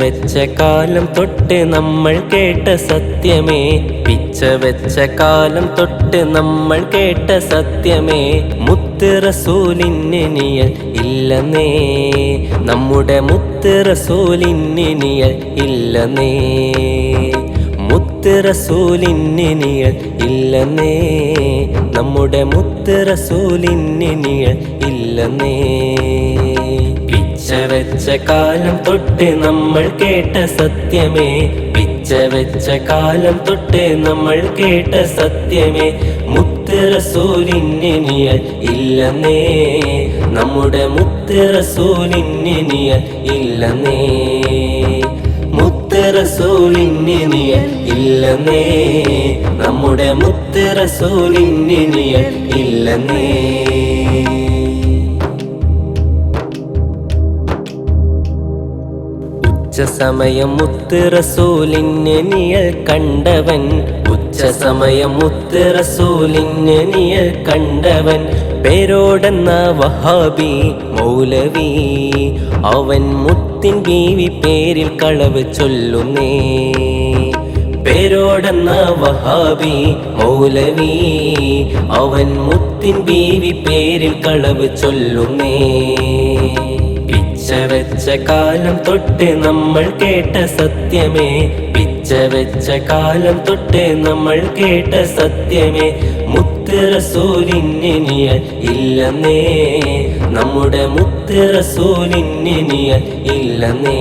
വെച്ച കാലം തൊട്ട് നമ്മൾ കേട്ട സത്യമേ, പിച്ച വെച്ച കാലം തൊട്ട് നമ്മൾ കേട്ട സത്യമേ, മുത്ത് റസൂലിന്നിനിയൽ ഇല്ലെന്നേ, നമ്മുടെ മുത്ത് റസൂലിന്നിനിയൽ ഇല്ലെന്നേ, മുത്ത് റസൂലിന്നിനിയൽ ഇല്ലെന്നേ, നമ്മുടെ മുത്ത് റസൂലിന്നിനിയൽ ഇല്ലെന്നേ. പിച്ച വെച്ച കാലം തൊട്ട് നമ്മൾ കേട്ട സത്യമേ, പിച്ച വെച്ച കാലം തൊട്ട് നമ്മൾ കേട്ട സത്യമേ, മുത്ത് റസൂലിന്നിനിയൽ ഇല്ലെന്നേ, നമ്മുടെ മുത്ത് റസൂലിന്നിനിയൽ ഇല്ലെന്നേ, മുത്ത് റസൂലിന്നിനിയൽ ഇല്ലെന്നേ, നമ്മുടെ മുത്ത് റസൂലിന്നിനിയൽ ഇല്ലെന്നേ. ഉച്ചസമയം മുത്ത് റസൂലിന്നിനിയൽ കണ്ടവൻ, ഉച്ചസമയം മുത്ത് റസൂലിന്നിനിയൽ കണ്ടവൻ, പേരോടെന്ന വഹാബി മൗലവി, അവൻ മുത്തിൻ ബീവി പേരിൽ കളവ് ചൊല്ലുന്നേ, പേരോടെന്ന വഹാബി മൗലവി, അവൻ മുത്തിൻ ബീവി പേരിൽ കളവ് ചൊല്ലുന്നേ. പിച്ച വെച്ച കാലം തൊട്ട് നമ്മൾ കേട്ട സത്യമേ, പിച്ച വെച്ച കാലം തൊട്ട് നമ്മൾ കേട്ട സത്യമേ, മുത്ത് റസൂലിന്നിനിയൽ ഇല്ലെന്നേ, നമ്മുടെ മുത്ത് റസൂലിന്നിനിയൽ ഇല്ലെന്നേ,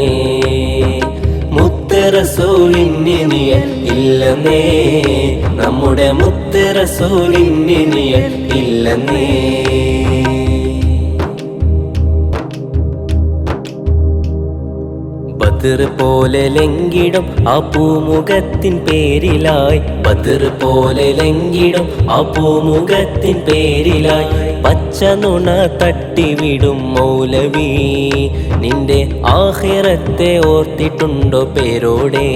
മുത്ത് റസൂലിന്നിനിയൽ ഇല്ലെന്നേ, നമ്മുടെ മുത്ത് റസൂലിന്നിനിയൽ ഇല്ലെന്നേ. ബദർ പോലെ ലംഘിടും ആ പൂമുഖത്തിൻ പേരിലായി, ബദർ പോലെ ലംഘിടും ആ പൂമുഖത്തിൻ പേരിലായി, പച്ച നുണ തട്ടിവിടും മൗലവി, നിന്റെ ആഖിറത്തെ ഓർത്തിട്ടുണ്ടോ പേരോടെ,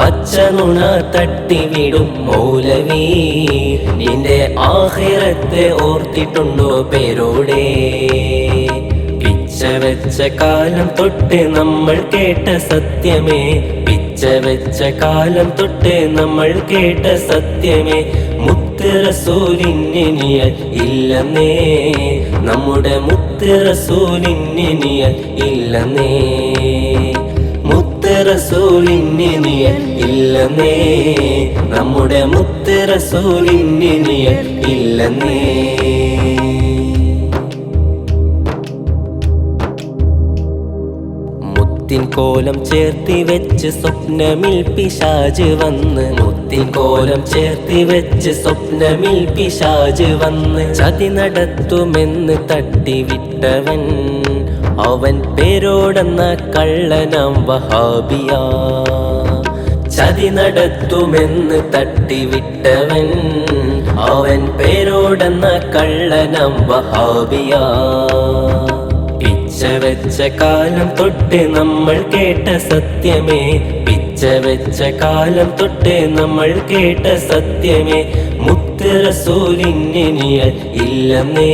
പച്ച നുണ തട്ടിവിടും മൗലവി, നിന്റെ ആഖിറത്തെ ഓർത്തിട്ടുണ്ടോ പേരോടെ. പിച്ച വെച്ച കാലം തൊട്ട് നമ്മൾ കേട്ട സത്യമേ, പിച്ച വെച്ച കാലം തൊട്ട് നമ്മൾ കേട്ട സത്യമേ, മുത്ത് റസൂലിന്നിനിയൽ ഇല്ലെന്നേ, നമ്മുടെ മുത്ത് റസൂലിന്നിനിയൽ ഇല്ലെന്നേ, മുത്ത് റസൂലിന്നിനിയൽ ഇല്ലെന്നേ, നമ്മുടെ മുത്ത് റസൂലിന്നിനിയൽ ഇല്ലെന്നേ. മുത്തിൻ കോലം ചേർത്തി വെച്ച് സ്വപ്നമിൽ പിശാച് വന്ന്, മുത്തിൻ കോലം ചേർത്തി വെച്ച് സ്വപ്നമിൽ പിശാച് വന്ന്, ചതി നടത്തുമെന്ന് തട്ടിവിട്ടവൻ, അവൻ പേരോടെന്ന കള്ളനാം വഹാബിയ, ചതി നടത്തുമെന്ന് തട്ടിവിട്ടവൻ, അവൻ പേരോടെന്ന കള്ളനാം വഹാബിയ. പിച്ച വെച്ച കാലം തൊട്ട് നമ്മൾ കേട്ട സത്യമേ, പിച്ച വെച്ച കാലം തൊട്ട് നമ്മൾ കേട്ട സത്യമേ, മുത്ത് റസൂലിന്നിനിയൽ ഇല്ലെന്നേ,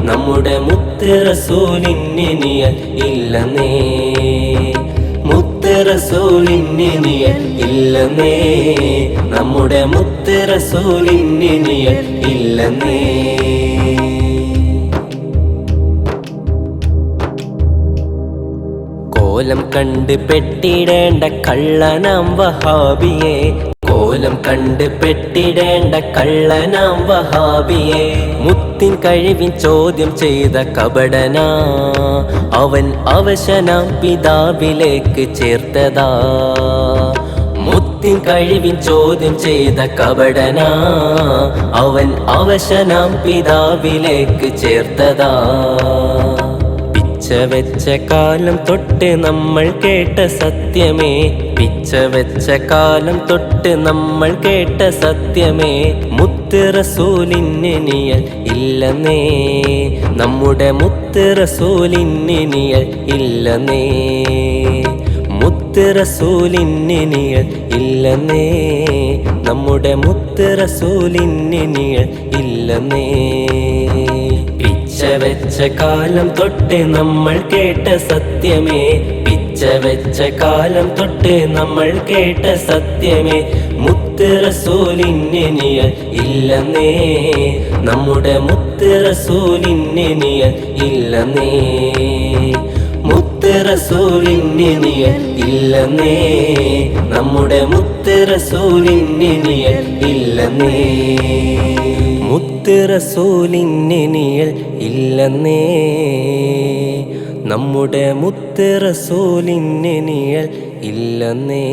നമ്മുടെ മുത്ത് റസൂലിന്നിനിയൽ ഇല്ലെന്നേ, മുത്ത് റസൂലിന്നിനിയൽ ഇല്ലെന്നേ, നമ്മുടെ മുത്ത് റസൂലിന്നിനിയൽ ഇല്ലെന്നേ. കോലം കണ്ട് പെട്ടിടേണ്ട കള്ളനാം വഹാബിയെ, കോലം കണ്ട് പെട്ടിടേണ്ട കള്ളനാം വഹാബിയെ, മുത്തിൻ കഴിവിൻ ചോദ്യം ചെയ്ത കപടനാ, അവൻ അവശനാം പിതാവിലേക്ക് ചേർത്തതാ, മുത്തിൻ കഴിവിൻ ചോദ്യം ചെയ്ത കപടനാ, അവൻ അവശനാം പിതാവിലേക്ക് ചേർത്തതാ. പിച്ച വെച്ച കാലം തൊട്ട് നമ്മൾ കേട്ട സത്യമേ, പിച്ച വെച്ച കാലം തൊട്ട് നമ്മൾ കേട്ട സത്യമേ, മുത്ത് റസൂലിന്നിനിയൽ ഇല്ലെന്നേ, നമ്മുടെ മുത്ത് റസൂലിന്നിനിയൽ ഇല്ലെന്നേ, മുത്ത് റസൂലിന്നിനിയൽ ഇല്ലെന്നേ, നമ്മുടെ മുത്ത് റസൂലിന്നിനിയൽ ഇല്ലെന്നേ. പിച്ച വെച്ച കാലം തൊട്ട് നമ്മൾ കേട്ട സത്യമേ, പിച്ച വെച്ച കാലം തൊട്ട് നമ്മൾ കേട്ട സത്യമേ മുത്ത് റസൂലിന് നിഴൽ ഇല്ലെന്നേ നമ്മുടെ മുത്ത് റസൂലിന് നിഴൽ ഇല്ലെന്നേ മുത്ത് റസൂലിന് നിഴൽ ഇല്ലെന്നേ നമ്മുടെ മുത്ത് റസൂലിന് നിഴൽ ഇല്ലെന്നേ മുത്ത് റസൂലിന് നിഴൽ ഇല്ലെന്നേ നമ്മുടെ മുത്ത് റസൂലിന് നിഴൽ ഇല്ലെന്നേ